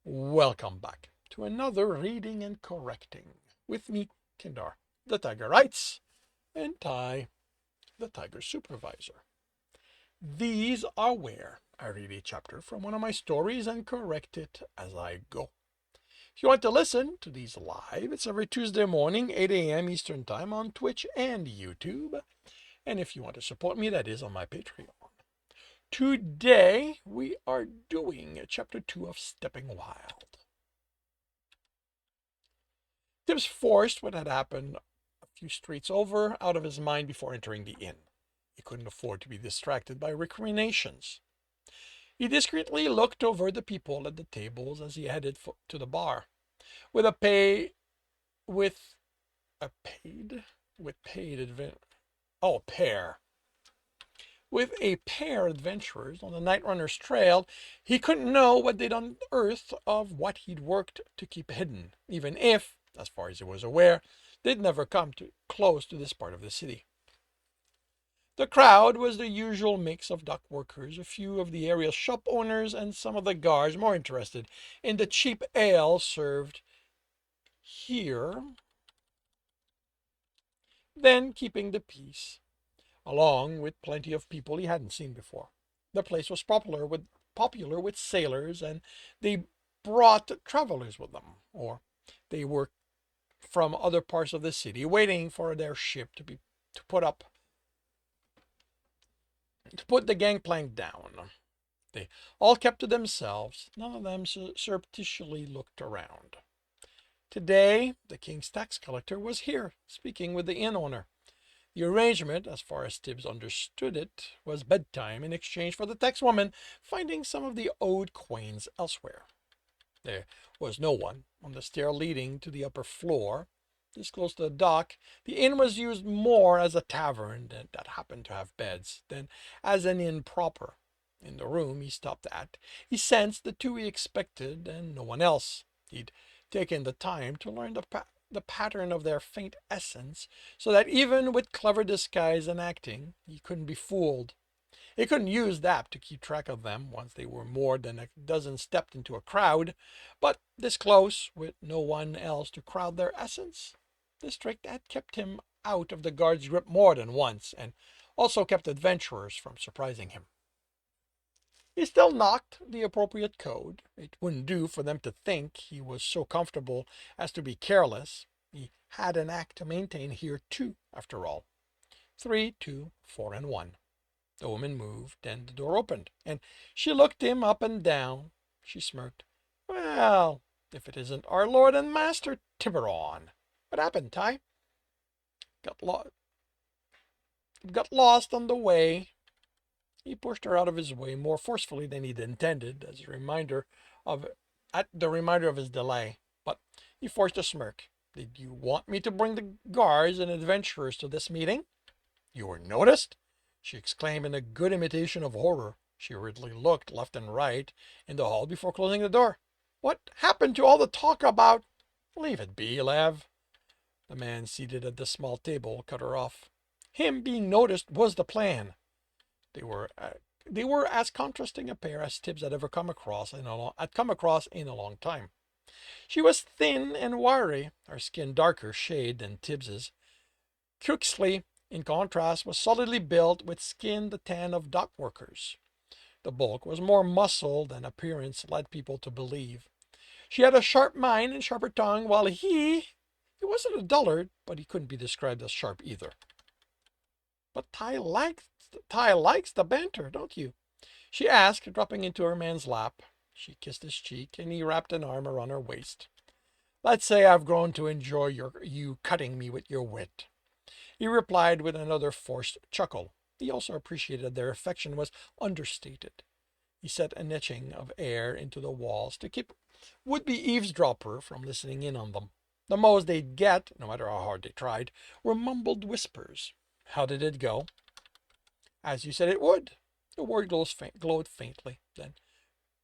Welcome back to another reading and correcting with me, Kindar, the Tiger Writes, and Ty, the Tiger Supervisor. These are where I read a chapter from one of my stories and correct it as I go. If you want to listen to these live, it's every Tuesday morning, 8 a.m. Eastern Time on Twitch and YouTube. And if you want to support me, that is on my Patreon. Today, we are doing chapter 2 of Stepping Wild. Tibs forced what had happened a few streets over out of his mind before entering the inn. He couldn't afford to be distracted by recriminations. He discreetly looked over the people at the tables as he headed to the bar. With a pay, with a paid, with paid advent, oh, pair. With a pair of adventurers on the Night Runner's trail, he couldn't know what they'd unearthed of what he'd worked to keep hidden, even if, as far as he was aware, they'd never come close to this part of the city. The crowd was the usual mix of dock workers, a few of the area shop owners, and some of the guards more interested in the cheap ale served here than keeping the peace, along with plenty of people he hadn't seen before. The place was popular with sailors, and they brought travelers with them, or they were from other parts of the city waiting for their ship to put the gangplank down. They all kept to themselves. None of them surreptitiously looked around. Today, the king's tax collector was here, speaking with the inn owner. The arrangement, as far as Tibs understood it, was bedtime in exchange for the tax woman finding some of the owed coins elsewhere. There was no one on the stair leading to the upper floor. This close to the dock, the inn was used more as a tavern that happened to have beds than as an inn proper. In the room he stopped at, he sensed the two he expected and no one else. He'd taken the time to learn the pattern of their faint essence, so that even with clever disguise and acting, he couldn't be fooled. He couldn't use that to keep track of them once they were more than a dozen stepped into a crowd, but this close, with no one else to crowd their essence, this trick had kept him out of the guard's grip more than once, and also kept adventurers from surprising him. He still knocked the appropriate code. It wouldn't do for them to think he was so comfortable as to be careless. He had an act to maintain here too, after all. 3, 2, 4, and 1. The woman moved, and the door opened, and she looked him up and down. She smirked. Well, if it isn't our Lord and Master Tiburon. What happened, Ty? Got lost on the way. He pushed her out of his way more forcefully than he'd intended, as a reminder of his delay. But he forced a smirk. Did you want me to bring the guards and adventurers to this meeting? You were noticed? She exclaimed in a good imitation of horror. She hurriedly looked left and right in the hall before closing the door. What happened to all the talk about... Leave it be, Lev. The man seated at the small table cut her off. Him being noticed was the plan. They were as contrasting a pair as Tibs had ever come across in a long time. She was thin and wiry, her skin darker shade than Tibs's. Cuxley, in contrast, was solidly built with skin the tan of dock workers. The bulk was more muscle than appearance led people to believe. She had a sharp mind and sharper tongue, while he wasn't a dullard, but he couldn't be described as sharp either. But Ty likes the banter, don't you? She asked, dropping into her man's lap. She kissed his cheek, and he wrapped an arm around her waist. Let's say I've grown to enjoy you cutting me with your wit. He replied with another forced chuckle. He also appreciated their affection was understated. He set an etching of air into the walls to keep would-be eavesdropper from listening in on them. The most they'd get, no matter how hard they tried, were mumbled whispers. How did it go? As you said it would. The word glowed faintly. Then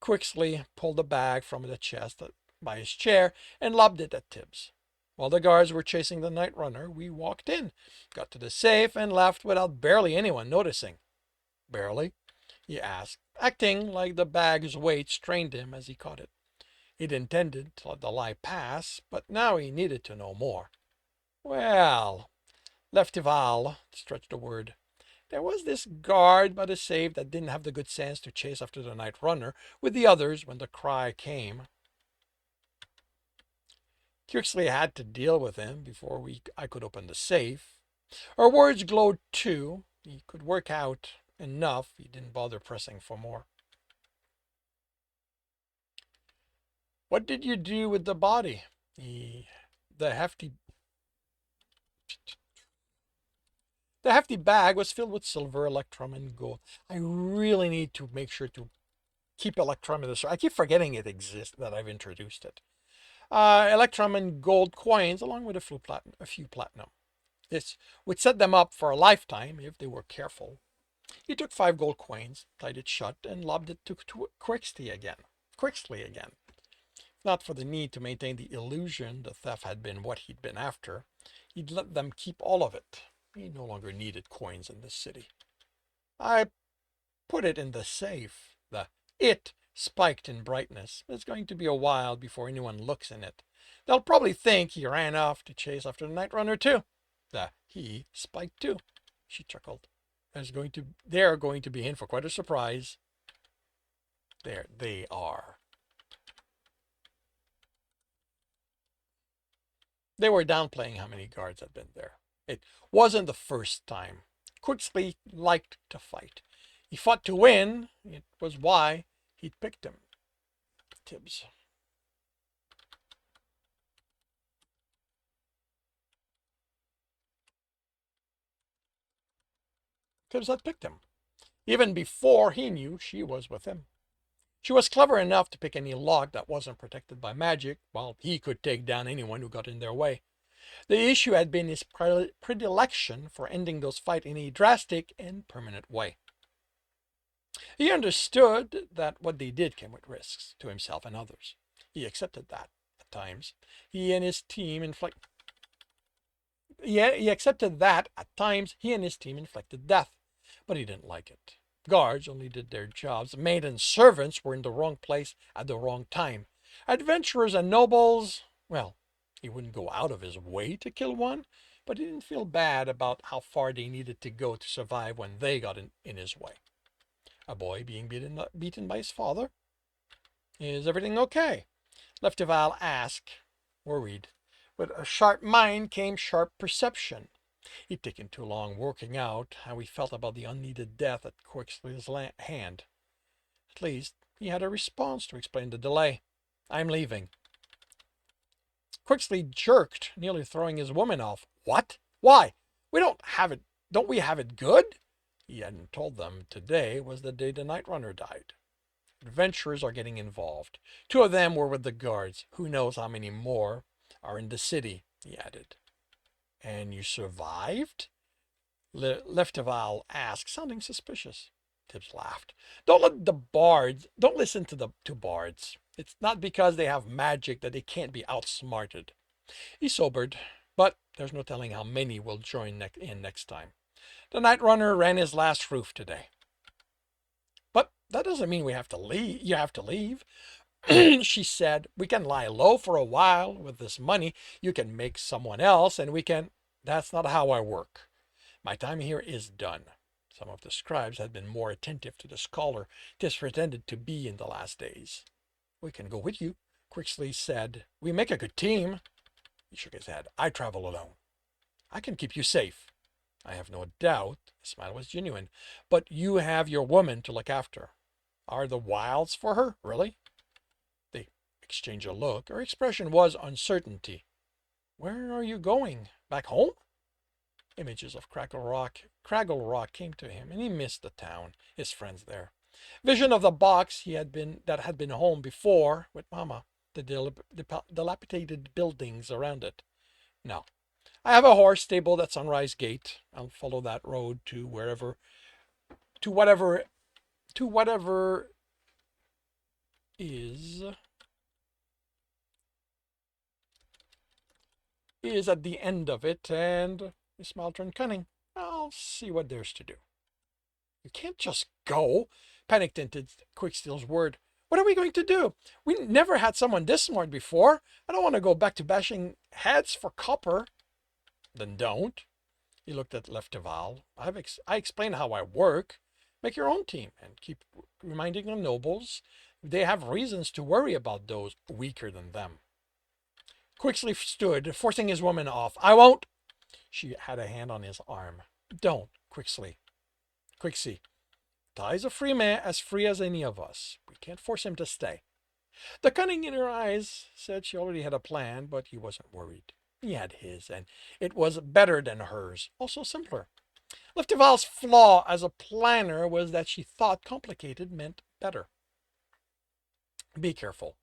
Quixley pulled a bag from the chest by his chair and lobbed it at Tibs. While the guards were chasing the night runner, we walked in, got to the safe, and left without barely anyone noticing. Barely? He asked, acting like the bag's weight strained him as he caught it. He'd intended to let the lie pass, but now he needed to know more. Well, Leftival stretched a word. There was this guard by the safe that didn't have the good sense to chase after the night runner with the others when the cry came. Kirksley had to deal with him before I could open the safe. Her words glowed too. He could work out enough. He didn't bother pressing for more. What did you do with the body? The hefty the hefty bag was filled with silver, electrum, and gold. I really need to make sure to keep electrum in this. I keep forgetting it exists, that I've introduced it. Electrum and gold coins, along with a few platinum. This would set them up for a lifetime if they were careful. He took 5 gold coins, tied it shut, and lobbed it to Quixley again. Not for the need to maintain the illusion the theft had been what he'd been after. He'd let them keep all of it. He no longer needed coins in this city. I put it in the safe. The it spiked in brightness. It's going to be a while before anyone looks in it. They'll probably think he ran off to chase after the night runner too. The he spiked too. She chuckled. They're going to be in for quite a surprise. There they are. They were downplaying how many guards had been there. It wasn't the first time. Quixley liked to fight. He fought to win. It was why he'd picked him. Tibs. Tibs had picked him, even before he knew she was with him. She was clever enough to pick any lock that wasn't protected by magic, while he could take down anyone who got in their way. The issue had been his predilection for ending those fights in a drastic and permanent way. He understood that what they did came with risks to himself and others. He accepted that at times. He accepted that at times he and his team inflicted death, but he didn't like it. Guards only did their jobs. Maiden servants were in the wrong place at the wrong time. Adventurers and nobles, well, he wouldn't go out of his way to kill one, but he didn't feel bad about how far they needed to go to survive when they got in his way. A boy being beaten by his father? Is everything okay? Leftival asked, worried. With a sharp mind came sharp perception. He'd taken too long working out how he felt about the unneeded death at Quixley's hand. At least he had a response to explain the delay. I'm leaving. Quixley jerked, nearly throwing his woman off. What? Why? Don't we have it good? He hadn't told them today was the day the night runner died. Adventurers are getting involved. 2 of them were with the guards. Who knows how many more are in the city, he added. And you survived? Leftival asked, sounding suspicious. Tibs laughed. Don't listen to bards. It's not because they have magic that they can't be outsmarted. He sobered, but there's no telling how many will join in next time. The night runner ran his last roof today. But that doesn't mean we have to leave. You have to leave. She said, we can lie low for a while with this money. You can make someone else and we can... That's not how I work. My time here is done. Some of the scribes had been more attentive to the scholar Tibs pretended to be in the last days. We can go with you, Quixley said. We make a good team. He shook his head. I travel alone. I can keep you safe. I have no doubt. His smile was genuine. But you have your woman to look after. Are the wilds for her, really? They exchanged a look. Her expression was uncertainty. Where are you going? Back home? Images of Craggle Rock came to him, and he missed the town, his friends there. Vision of the box that had been home before with Mama, the dilapidated buildings around it. No. I have a horse stabled at Sunrise Gate. I'll follow that road to whatever is at the end of it, and his smile turned cunning. I'll see what there's to do. You can't just go, panicked into Quicksteel's word. What are we going to do? We never had someone this smart before. I don't want to go back to bashing heads for copper. Then don't. He looked at Lefteval. I explained how I work. Make your own team and keep reminding the nobles they have reasons to worry about those weaker than them. Quickly stood, forcing his woman off. I won't. She had a hand on his arm. Don't, Quickly. Quixie. Ty's a free man, as free as any of us. We can't force him to stay. The cunning in her eyes said she already had a plan, but he wasn't worried. He had his, and it was better than hers, also simpler. Lefteval's flaw as a planner was that she thought complicated meant better. Be careful.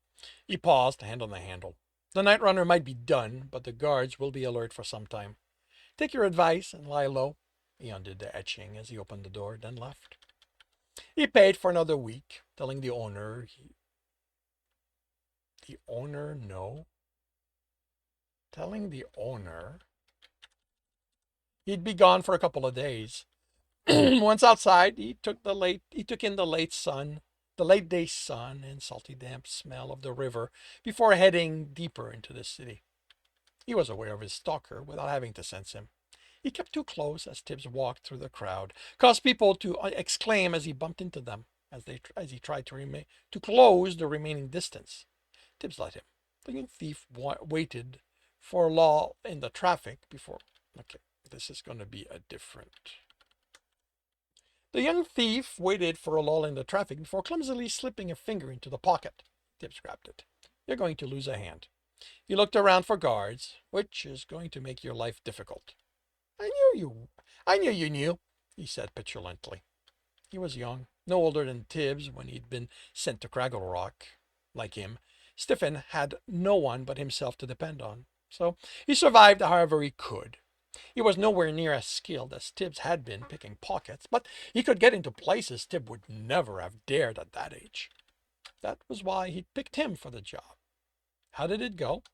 He paused, hand on the handle. The night runner might be done, but the guards will be alert for some time. Take your advice and lie low. He undid the etching as he opened the door, then left. He paid for another week, telling the owner the owner no? Telling the owner he'd be gone for a couple of days. Once outside, he took in the late day sun and salty damp smell of the river before heading deeper into the city. He was aware of his stalker without having to sense him. He kept too close as Tibs walked through the crowd, caused people to exclaim as he bumped into them, as he tried to close the remaining distance. Tibs let him. The young thief waited for a lull in the traffic before. Okay, this is going to be a different. The young thief waited for a lull in the traffic before clumsily slipping a finger into the pocket. Tibs grabbed it. You're going to lose a hand. He looked around for guards, which is going to make your life difficult. I knew you knew, he said petulantly. He was young, no older than Tibs when he'd been sent to Craggle Rock. Like him, Stiffen had no one but himself to depend on, so he survived however he could. He was nowhere near as skilled as Tibs had been picking pockets, but he could get into places Tib would never have dared at that age. That was why he'd picked him for the job. How did it go?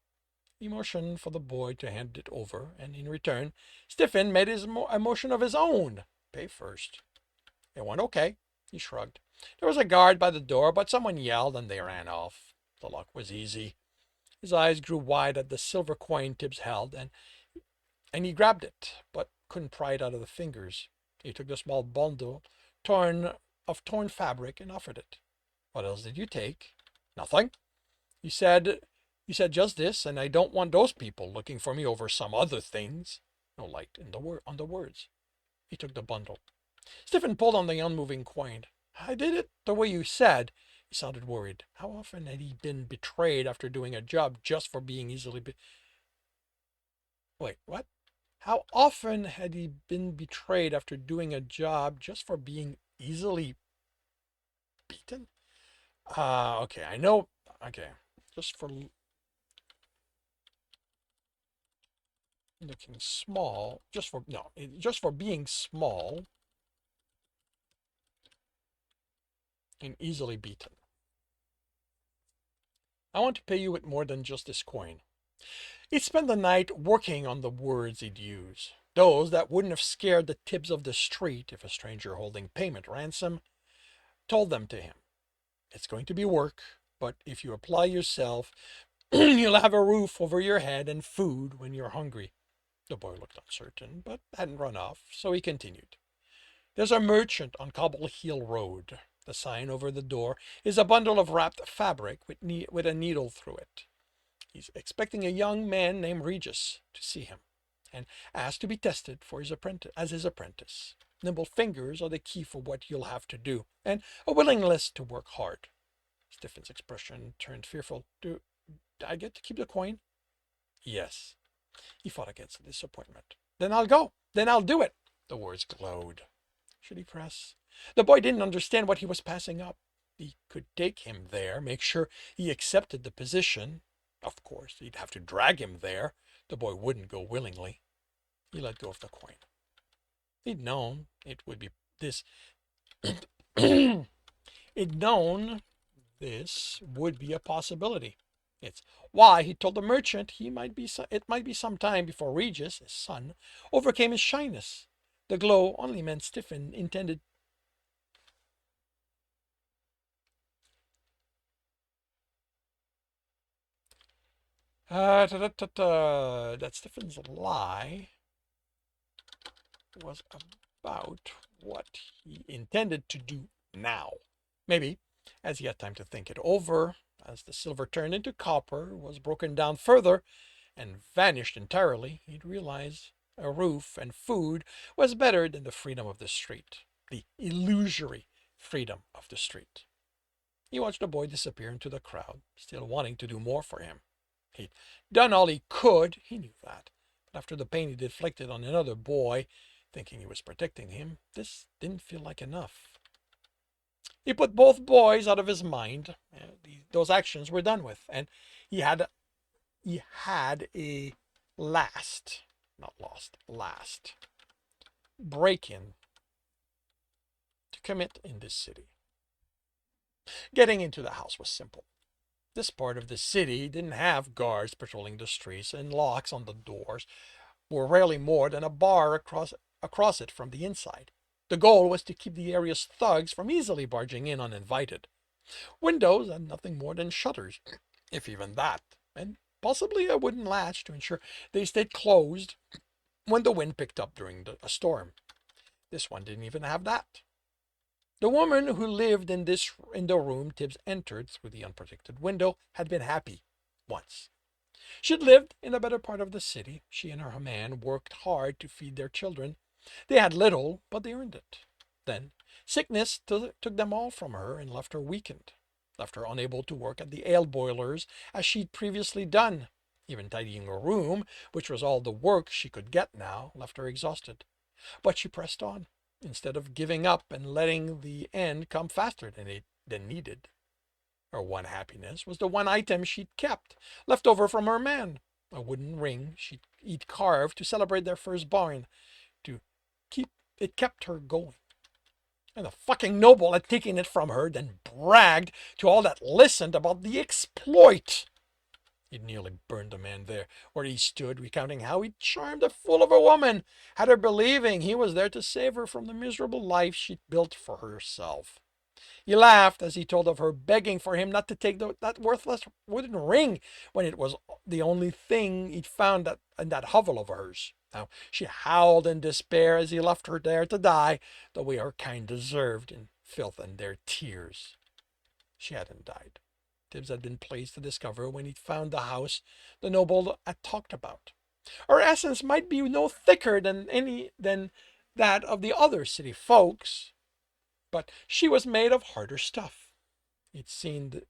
He motioned for the boy to hand it over, and in return, Stiffen made a motion of his own. Pay first. It went okay, he shrugged. There was a guard by the door, but someone yelled and they ran off. The luck was easy. His eyes grew wide at the silver coin Tibs held, and he grabbed it, but couldn't pry it out of the fingers. He took the small bundle of torn fabric and offered it. What else did you take? Nothing. You said just this, and I don't want those people looking for me over some other things. No light on the words. He took the bundle. Stiffen pulled on the unmoving coin. I did it the way you said. He sounded worried. How often had he been betrayed after doing a job just for being Wait, what? How often had he been betrayed after doing a job just for being easily beaten? Okay, I know. Okay, just for looking small, just for being small and easily beaten. I want to pay you with more than just this coin. He'd spend the night working on the words he'd use, those that wouldn't have scared the Tibs of the street if a stranger holding payment ransom told them to him. It's going to be work, but if you apply yourself, you'll have a roof over your head and food when you're hungry. The boy looked uncertain, but hadn't run off, so he continued. There's a merchant on Cobble Hill Road. The sign over the door is a bundle of wrapped fabric with a needle through it. He's expecting a young man named Regis to see him, and asked to be tested for his apprentice. Nimble fingers are the key for what you'll have to do, and a willingness to work hard. Stiffen's expression turned fearful. Do I get to keep the coin? Yes. He fought against the disappointment. Then I'll go. Then I'll do it. The words glowed. Should he press? The boy didn't understand what he was passing up. He could take him there, make sure he accepted the position. Of course, he'd have to drag him there. The boy wouldn't go willingly. He let go of the coin. He'd known it would be this. He'd known this would be a possibility. It's why he told the merchant it might be some time before Regis, his son, overcame his shyness. The glow only meant Stiffen intended. That Stephen's lie was about what he intended to do now. Maybe, as he had time to think it over, as the silver turned into copper, was broken down further, and vanished entirely, he'd realize a roof and food was better than the freedom of the street, the illusory freedom of the street. He watched the boy disappear into the crowd, still wanting to do more for him. He'd done all he could, he knew that. But after the pain he'd inflicted on another boy, thinking he was protecting him, this didn't feel like enough. He put both boys out of his mind. Those actions were done with, and he had he had a last, not lost, last break-in to commit in this city. Getting into the house was simple. This part of the city didn't have guards patrolling the streets, and locks on the doors were rarely more than a bar across it from the inside. The goal was to keep the area's thugs from easily barging in uninvited. Windows had nothing more than shutters, if even that, and possibly a wooden latch to ensure they stayed closed when the wind picked up during a storm. This one didn't even have that. The woman who lived in the room Tibbs entered through the unprotected window had been happy once. She'd lived in a better part of the city. She and her man worked hard to feed their children. They had little, but they earned it. Then sickness took them all from her and left her weakened, left her unable to work at the ale boilers as she'd previously done. Even tidying her room, which was all the work she could get now, left her exhausted. But she pressed on, instead of giving up and letting the end come faster than needed. Her one happiness was the one item she'd kept, left over from her man, a wooden ring he'd carved to celebrate their firstborn. To keep it kept her going. And the fucking noble had taken it from her, then bragged to all that listened about the exploit. He'd nearly burned the man there, where he stood, recounting how he'd charmed a fool of a woman, had her believing he was there to save her from the miserable life she'd built for herself. He laughed as he told of her begging for him not to take that worthless wooden ring when it was the only thing he'd found in that hovel of hers. Now, she howled in despair as he left her there to die, the way her kind deserved, in filth and their tears. She hadn't died. Tibbs had been pleased to discover when he'd found the house the noble had talked about. Her essence might be no thicker than that of the other city folks, but she was made of harder stuff. He'd seen the,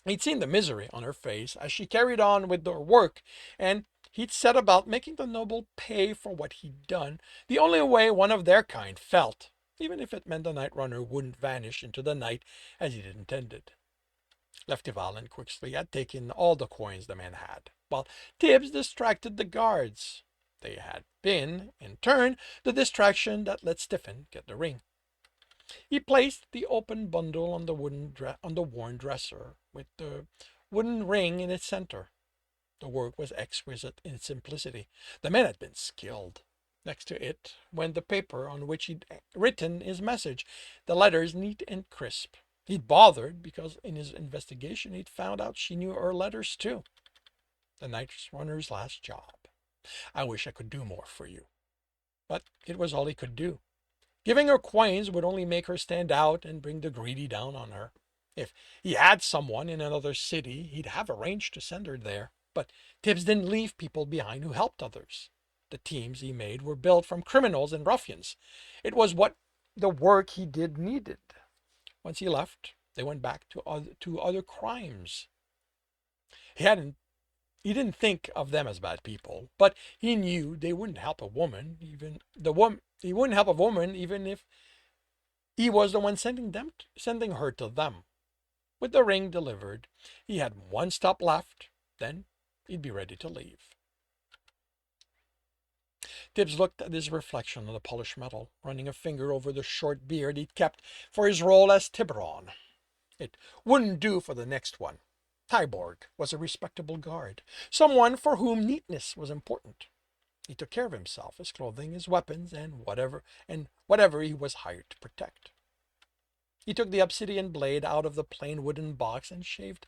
he'd seen the misery on her face as she carried on with her work, and he'd set about making the noble pay for what he'd done the only way one of their kind felt, even if it meant the night runner wouldn't vanish into the night as he'd intended. Leftival and Quixley had taken all the coins the man had, while Tibbs distracted the guards. They had been, in turn, the distraction that let Stephen get the ring. He placed the open bundle on the worn dresser, with the wooden ring in its center. The work was exquisite in its simplicity. The man had been skilled. Next to it went the paper on which he'd written his message, the letters neat and crisp. He'd bothered because in his investigation he'd found out she knew her letters too. The night runner's last job. I wish I could do more for you. But it was all he could do. Giving her coins would only make her stand out and bring the greedy down on her. If he had someone in another city, he'd have arranged to send her there. But Tibbs didn't leave people behind who helped others. The teams he made were built from criminals and ruffians. It was what the work he did needed. Once he left, they went back to other crimes. He hadn't He didn't think of them as bad people, but he knew they wouldn't help a woman, he wouldn't help a woman even if he was the one sending her to them. With the ring delivered, he had one stop left, then he'd be ready to leave. Tibbs looked at his reflection on the polished metal, running a finger over the short beard he'd kept for his role as Tiburon. It wouldn't do for the next one. Tyborg was a respectable guard, someone for whom neatness was important. He took care of himself, his clothing, his weapons, and whatever he was hired to protect. He took the obsidian blade out of the plain wooden box and shaved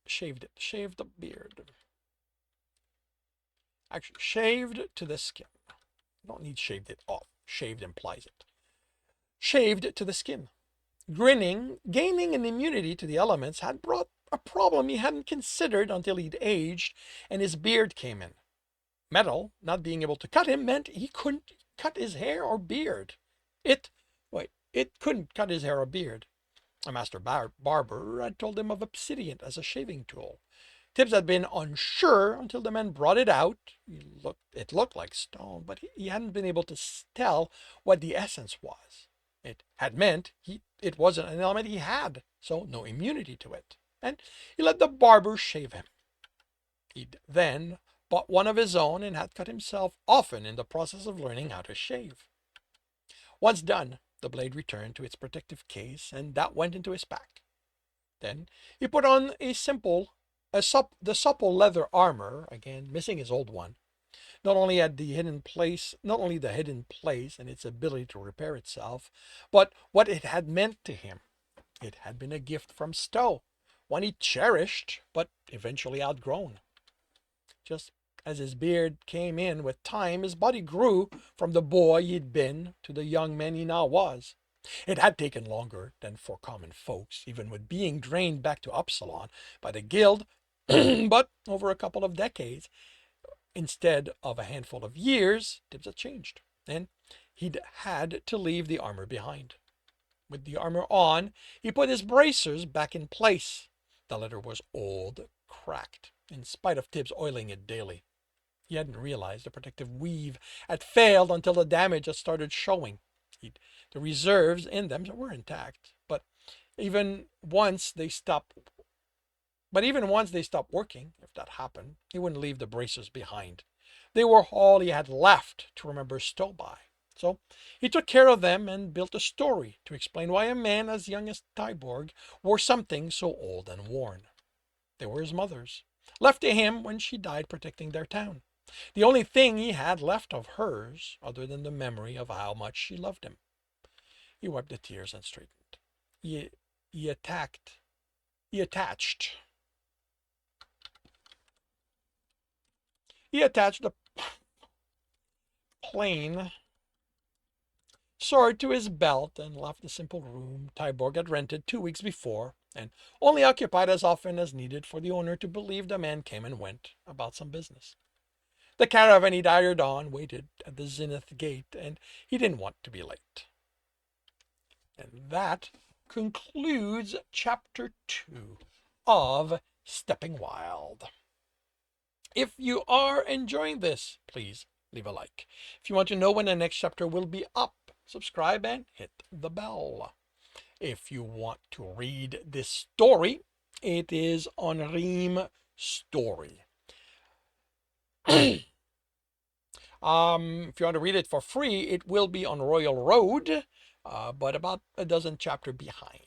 shaved it, shaved the beard. Actually, shaved to the skin. You don't need shaved it off. Shaved implies it. Shaved to the skin. Gaining an immunity to the elements had brought a problem he hadn't considered until he'd aged and his beard came in. Metal, not being able to cut him, meant he couldn't cut his hair or beard. It couldn't cut his hair or beard. A master barber had told him of obsidian as a shaving tool. Tibs had been unsure until the man brought it out. It looked like stone, but he hadn't been able to tell what the essence was. It had meant it wasn't an element he had, so no immunity to it. And he let the barber shave him. He'd then bought one of his own and had cut himself often in the process of learning how to shave. Once done, the blade returned to its protective case, and that went into his pack. Then he put on the supple leather armor, again missing his old one. Not only the hidden place and its ability to repair itself, but what it had meant to him. It had been a gift from Stowe, one he cherished, but eventually outgrown. Just as his beard came in with time, his body grew from the boy he'd been to the young man he now was. It had taken longer than for common folks, even with being drained back to Upsilon by the guild, but over a couple of decades, instead of a handful of years, Tibs had changed, and he'd had to leave the armor behind. With the armor on, he put his bracers back in place. The leather was old, cracked, in spite of Tibs oiling it daily. He hadn't realized the protective weave had failed until the damage had started showing. The reserves in them were intact, but even once they stopped working, if that happened, he wouldn't leave the bracers behind. They were all he had left to remember Stowe by. So he took care of them and built a story to explain why a man as young as Tyborg wore something so old and worn. They were his mother's, left to him when she died protecting their town. The only thing he had left of hers, other than the memory of how much she loved him. He wiped the tears and straightened. He attached the plain sword to his belt and left the simple room Tyborg had rented 2 weeks before and only occupied as often as needed for the owner to believe the man came and went about some business. The caravan he'd hired on waited at the Zenith gate, and he didn't want to be late. And that concludes Chapter 2 of Stepping Wild. If you are enjoying this, please leave a like. If you want to know when the next chapter will be up, subscribe and hit the bell. If you want to read this story, it is on Ream Story. If you want to read it for free, it will be on Royal Road, but about a dozen chapters behind.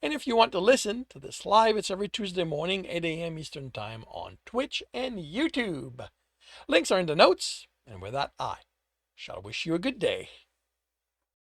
And if you want to listen to this live, it's every Tuesday morning, 8 a.m. Eastern Time on Twitch and YouTube. Links are in the notes, and with that, I shall wish you a good day.